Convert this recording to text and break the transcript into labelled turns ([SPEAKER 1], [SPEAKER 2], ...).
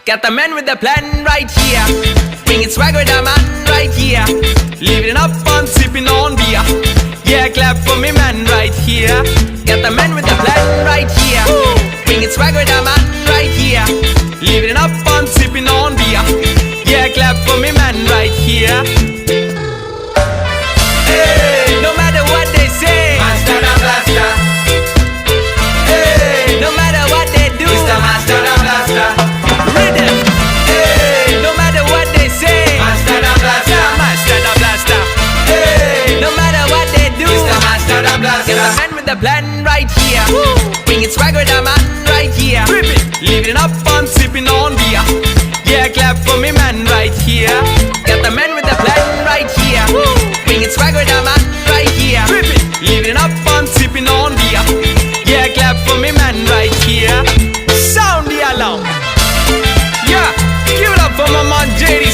[SPEAKER 1] Got the man with the plan right here. Bringing swag with the man right here. Living up on sipping on beer. Yeah, clap for me man right here. Got the man with the plan right here. Bringing swag with the man right here. Living up on sipping on beer. Yeah, clap for me man right here. Hey, no matter what they say,
[SPEAKER 2] Master the Blaster.
[SPEAKER 1] hey, no matter what they do,
[SPEAKER 2] It's the Master the Blaster.
[SPEAKER 1] rhythm. Hey, no matter what they say,
[SPEAKER 2] Master the Blaster.
[SPEAKER 1] yeah, master the blaster. Hey, no matter what they do,
[SPEAKER 2] It's the Master the
[SPEAKER 1] got the
[SPEAKER 2] Blaster.
[SPEAKER 1] man with the plan right here. Bringing swag with the man right here. Living up on sipping on beer. Yeah, clap for me man right here. Got the man with the plan right here. Bringing swag with the man right here. Living up on sipping on beer. Yeah, clap for me man right here. Sound the alarm. Yeah, give it up for my man JD.